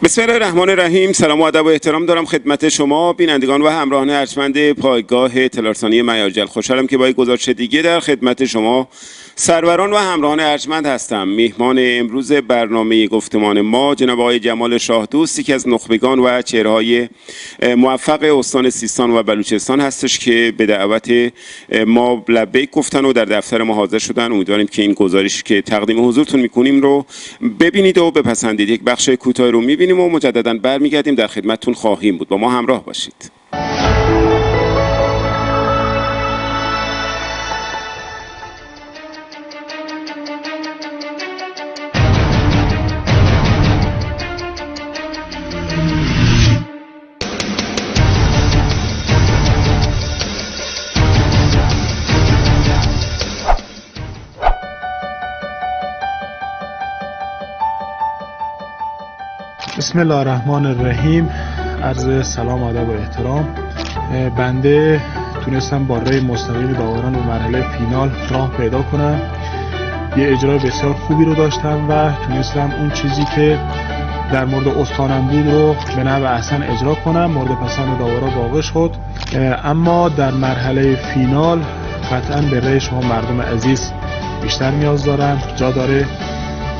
بسم الله الرحمن الرحیم. سلام و ادب و احترام دارم خدمت شما بینندگان و همراهان ارجمند پایگاه اطلاع رسانی معیارجل. خوشحالم که با یک گزارش دیگه در خدمت شما سروران و همراهان ارجمند هستم. میهمان امروز برنامه گفتمان ما جناب آقای جمال شاه دوست، یکی از نخبگان و چهره‌های موفق استان سیستان و بلوچستان هستش که به دعوت ما لبیک گفتن و در دفتر ما حاضر شدن. امیدواریم که این گزارشی که تقدیم حضورتون میکنیم رو ببینید و بپسندید. یک بخش کوتاه رو میبینیم و مجددا برمیگردیم، در خدمتتون خواهیم بود. با ما همراه باشید. بسم الله الرحمن الرحیم. عرض سلام و ادب و احترام. بنده تونستم با رای مستقیم داوران و مرحله فینال راه پیدا کنم. یه اجرای بسیار خوبی رو داشتم و تونستم اون چیزی که در مورد استانم بود رو به نحو احسن اجرا کنم. مورد پسند داورا واقع شد. اما در مرحله فینال قطعا به رای شما مردم عزیز بیشتر نیاز دارم. جا داره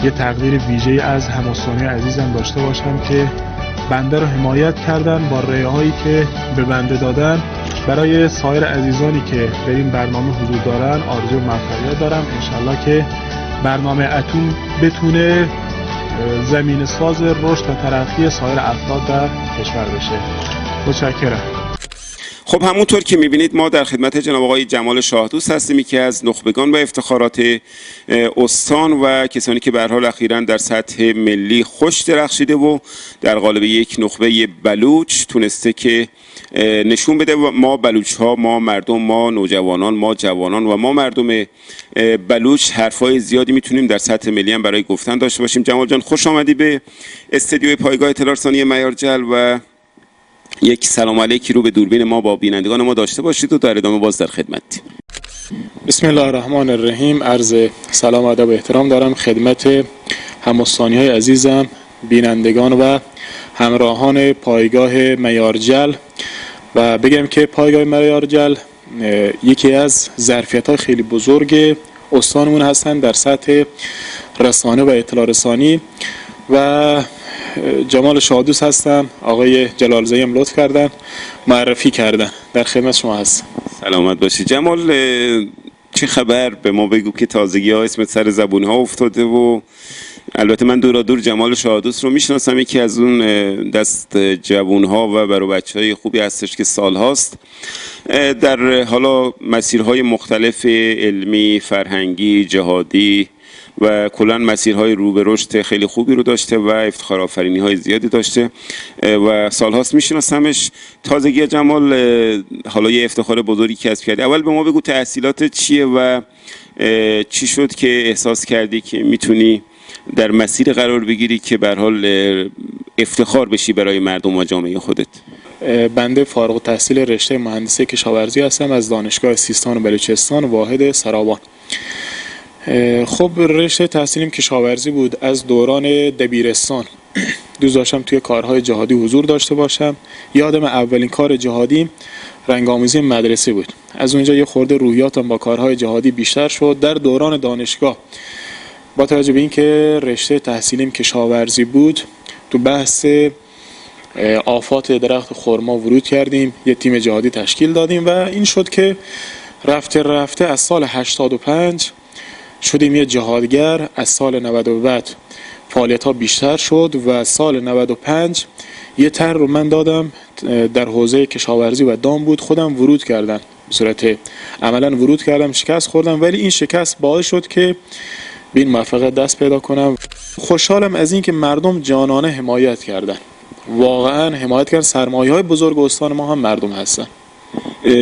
یه تقدیر ویژه‌ای از هم‌استانی عزیزم داشته باشم که بنده رو حمایت کردن با رأی‌هایی که به بنده دادن. برای سایر عزیزانی که در این برنامه حضور دارن آرزو موفقیت دارم. انشالله که برنامه اتون بتونه زمین ساز رشد و ترقی سایر افراد در کشور بشه. متشکرم. خب همونطور که میبینید ما در خدمت جناب آقای جمال شاه دوست هستیم، که از نخبگان و افتخارات استان و کسانی که به هر حال اخیراً در سطح ملی خوش درخشیده و در قالب یک نخبه بلوچ تونسته که نشون بده ما بلوچ ها، ما مردم، ما نوجوانان، ما جوانان و ما مردم بلوچ حرفای زیادی میتونیم در سطح ملی هم برای گفتن داشته باشیم. جمال جان خوش آمدی به استدیوی پایگاه اطلاع رسانی معیارجل و یک سلام علیکی رو به دوربین ما با بینندگان ما داشته باشید و در ادامه باز در خدمتیم. بسم الله الرحمن الرحیم. عرض سلام و ادب و احترام دارم خدمت هم‌استانی‌های عزیزم، بینندگان و همراهان پایگاه معیارجل و بگم که پایگاه معیارجل یکی از ظرفیت‌های خیلی بزرگ استانمون هستن در سطح رسانه و اطلاع رسانی و جمال شادوست هستم. آقای جلالزایی هم لطف کردن معرفی کردن. در خدمت شما هستم. سلامت باشی جمال. چه خبر؟ به ما بگو که تازگی ها اسمت سر زبون ها افتاده و البته من دور جمال شادوست رو میشناسم، یکی از اون دست جوون ها و برای بچه های خوبی هستش که سال هاست در حالا مسیرهای مختلف علمی، فرهنگی، جهادی و کلا مسیرهای رو به رشد خیلی خوبی رو داشته و افتخار آفرینی های زیادی داشته و سالهاست میشناسمش. تازگی جمال حالا یه افتخار بزرگی کسب کردی. اول به ما بگو تحصیلات چیه و چی شد که احساس کردی که میتونی در مسیر قرار بگیری که به هر حال افتخار بشی برای مردم و جامعه خودت؟ بنده فارغ التحصیل رشته مهندسی کشاورزی هستم از دانشگاه سیستان و بلوچستان واحد سرابان. خب رشته تحصیلیم کشاورزی بود. از دوران دبیرستان دوست داشتم توی کارهای جهادی حضور داشته باشم. یادم اولین کار جهادی رنگ‌آمیزی مدرسه بود. از اونجا یه خورده روحیاتم با کارهای جهادی بیشتر شد. در دوران دانشگاه با توجه به اینکه رشته تحصیلیم کشاورزی بود، تو بحث آفات درخت خرما ورود کردیم، یه تیم جهادی تشکیل دادیم و این شد که رفته از سال 85 شدیم یه جهادگر. از سال 90 و بعد فعالیت ها بیشتر شد و سال 95 یه طرح رو من دادم در حوزه کشاورزی و دام بود. خودم ورود کردم، به صورت عملا ورود کردم، شکست خوردم، ولی این شکست باعث شد که به این موفقیت دست پیدا کنم. خوشحالم از این که مردم جانانه حمایت کردن، واقعا حمایت کردن. سرمایه‌های بزرگ استان ما هم مردم هستن.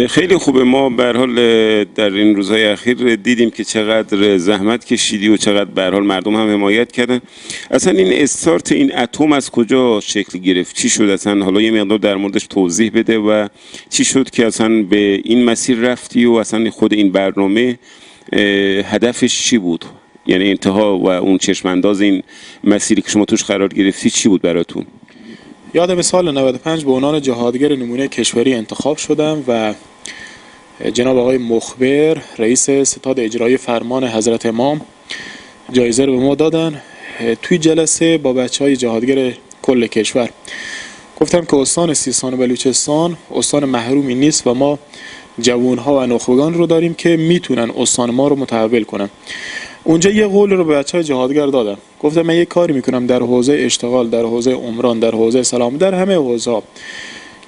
خیلی خوبه. ما به هر حال در این روزهای اخیر دیدیم که چقدر زحمت کشیدی و چقدر به هر حال مردم هم حمایت کردن. اصلا این استارت این اتم از کجا شکل گرفت؟ چی شد اصلا؟ حالا یه مقدار در موردش توضیح بده و چی شد که اصلا به این مسیر رفتی و اصلا خود این برنامه هدفش چی بود؟ یعنی انتها و اون چشم انداز این مسیری که شما توش قرار گرفتی چی بود براتون؟ یادم سال 95 به عنوان جهادگر نمونه کشوری انتخاب شدم و جناب آقای مخبر رئیس ستاد اجرایی فرمان حضرت امام جایزه رو به ما دادن. توی جلسه با بچهای جهادگر کل کشور گفتم که استان سیستان و بلوچستان استان محرومی نیست و ما جوانها و نخبگان رو داریم که میتونن استان ما رو متحول کنن. اونجا یه قول رو به بچهای جهادگر دادم، گفتم من یه کاری میکنم در حوزه اشتغال، در حوزه عمران، در حوزه سلام، در همه حوزه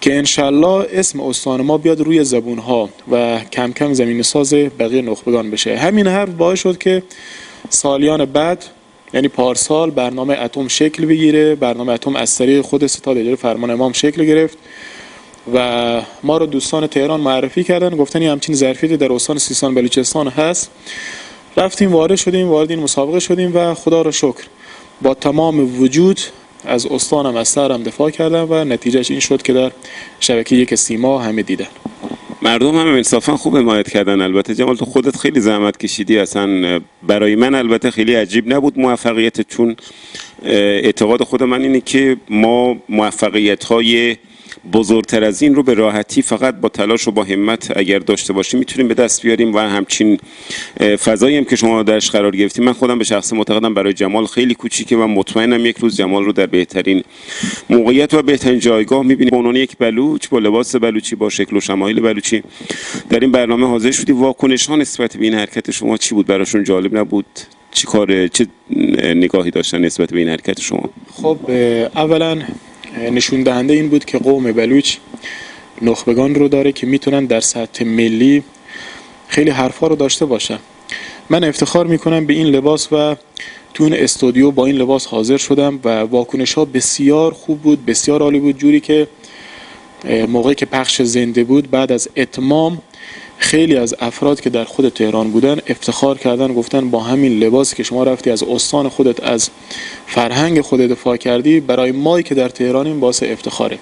که انشالله اسم استان ما بیاد روی زبونها و کم کم زمین ساز بقیه نخبگان بشه. همین حرف باعث شد که سالیان بعد یعنی پارسال برنامه اتم شکل بگیره. برنامه اتم از طریق خود ستاد اجرایی فرمان امام شکل گرفت و ما رو دوستان تهران معرفی کردن، گفتن همچین ظرفیتی در استان سیستان بلوچستان هست. رفتیم وارد این مسابقه شدیم و خدا رو شکر با تمام وجود از استانم از سرم دفاع کردم و نتیجهش این شد که در شبکه یک سیما همه دیدن. مردم هم انصافا خوب حمایت کردن. البته جمال تو خودت خیلی زحمت کشیدی، اصلا برای من البته خیلی عجیب نبود موفقیت، چون اعتقاد خود من اینه که ما موفقیت‌های بزرگتر از این رو به راحتی فقط با تلاش و با همت اگر داشته باشیم میتونیم به دست بیاریم و همچین فضایی هم که شما درش قرار گرفتیم من خودم به شخص معتقدم برای جمال خیلی کوچیکه و مطمئنم یک روز جمال رو در بهترین موقعیت و بهترین جایگاه میبینیم. به عنوان یک بلوچ با لباس بلوچی با شکل و شمایل بلوچی در این برنامه حاضر شدی. واکنش ها نسبت به این حرکت شما چی بود؟ براشون جالب نبود؟ چه نگاهی داشتن نسبت به این حرکت شما؟ خب اولا نشون دهنده این بود که قوم بلوچ نخبگان رو داره که میتونن در سطح ملی خیلی حرفا رو داشته باشن. من افتخار میکنم به این لباس و تو اون استودیو با این لباس حاضر شدم و واکنش ها بسیار خوب بود، بسیار عالی بود، جوری که موقعی که پخش زنده بود بعد از اتمام خیلی از افراد که در خود تهران بودن افتخار کردن، گفتن با همین لباسی که شما رفتی از استان خودت از فرهنگ خودت دفاع کردی برای مایی که در تهرانیم باعث افتخاره.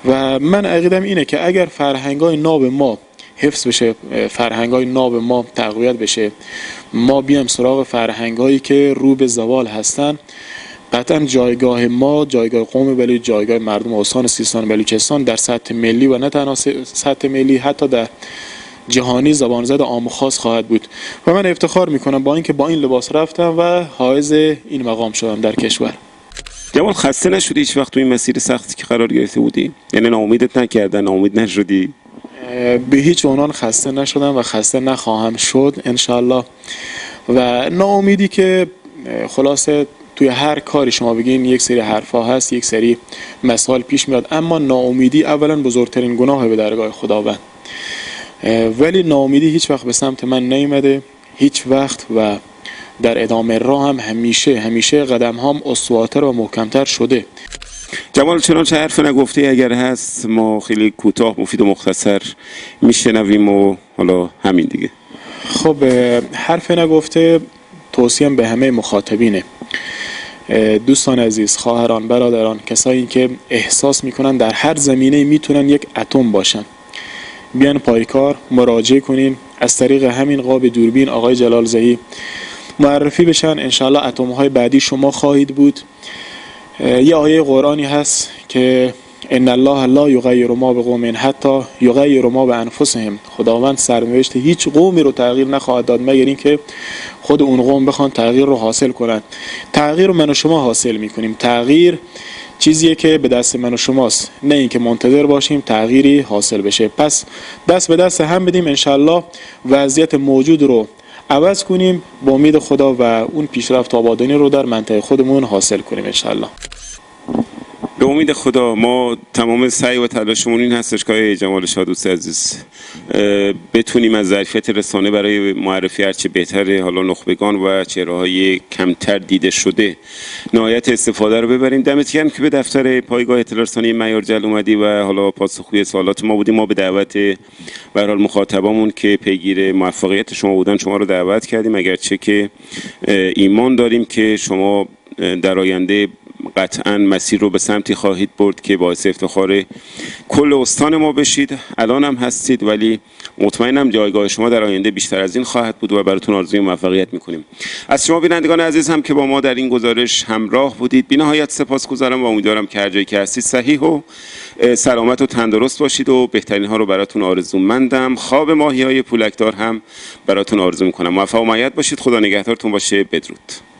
و من عقیدم اینه که اگر فرهنگای ناب ما حفظ بشه، فرهنگای ناب ما تقویت بشه، ما بیام سراغ فرهنگایی که رو به زوال هستن، قطعا جایگاه ما، جایگاه قوم بلوچ، جایگاه مردم استان سیستان بلوچستان در سطح ملی و نه تنها سطح ملی حتی در جهانی زبان زد عام خاص خواهد بود. و من افتخار میکنم با اینکه با این لباس رفتم و حائز این مقام شدم در کشور. جمال خسته نشدی هیچ وقت تو این مسیر سختی که قرار گرفته بودی؟ یعنی ناامیدت نکردن، ناامید نشدی؟ به هیچ عنوان خسته نشدم و خسته نخواهم شد انشالله. و ناامیدی که خلاصه توی هر کاری شما بگین یک سری حرفا هست، یک سری مسائل پیش میاد، اما ناامیدی اولا بزرگترین گناه به درگاه خداوند. ولی ناامیدی هیچ وقت به سمت من نیامده، هیچ وقت، و در ادامه راه هم همیشه قدم هم استوارتر و محکمتر شده. جمال چنانچه حرف نگفته اگر هست ما خیلی کوتاه، مفید و مختصر میشنویم و حالا همین دیگه. خب حرف نگفته توصیم به همه مخاطبینه، دوستان عزیز، خواهران، برادران، کسایی که احساس میکنن در هر زمینه میتونن یک اتم باشن، بیان پایکار مراجعه کنین، از طریق همین قاب دوربین آقای جلال زهی معرفی بشن، انشالله اتم‌های بعدی شما خواهید بود. یه آیه قرآنی هست که ان الله لا یغیر ما بقوم حتی یغیر ما بانفسهم، خداوند سرنوشت هیچ قومی رو تغییر نخواهد داد مگر اینکه خود اون قوم بخوان تغییر رو حاصل کنن. تغییر رو من و شما حاصل میکنیم، تغییر چیزیه که به دست من و شماست، نه اینکه منتظر باشیم تغییری حاصل بشه. پس دست به دست هم بدیم انشالله وضعیت موجود رو عوض کنیم با امید خدا و اون پیشرفت آبادانی رو در منطقه خودمون حاصل کنیم انشالله. به امید خدا ما تمام سعی و تلاشمون این هستش که جمال شاه دوست عزیز بتونیم از ظرفیت رسانه برای معرفی هرچه بهتره حالا نخبگان و چهره‌های کمتر دیده شده نهایت استفاده رو ببریم. دمت گرم که به دفتر پایگاه اطلاع رسانی معیارجل اومدی و حالا پاسخگوی سوالات ما بودیم. ما به دعوت به هر حال مخاطبامون که پیگیر موفقیت شما بودن شما رو دعوت کردیم، اگرچه که ایمان داریم که شما در آینده قطعا مسیر رو به سمتی خواهید برد که باعث افتخار کل استان ما بشید. الان هم هستید، ولی مطمئنم جایگاه شما در آینده بیشتر از این خواهد بود و براتون آرزوی موفقیت میکنیم. از شما بینندگان عزیز هم که با ما در این گزارش همراه بودید بی‌نهایت سپاسگزارم و امیدوارم که هر جایی که هستید صحیح و سلامت و تندرست باشید و بهترین ها رو براتون آرزومندم. خواب ماهی‌های پولکدار هم براتون آرزو میکنم. موفق و مؤید باشید. خدا نگهدارتون باشه. بدرود.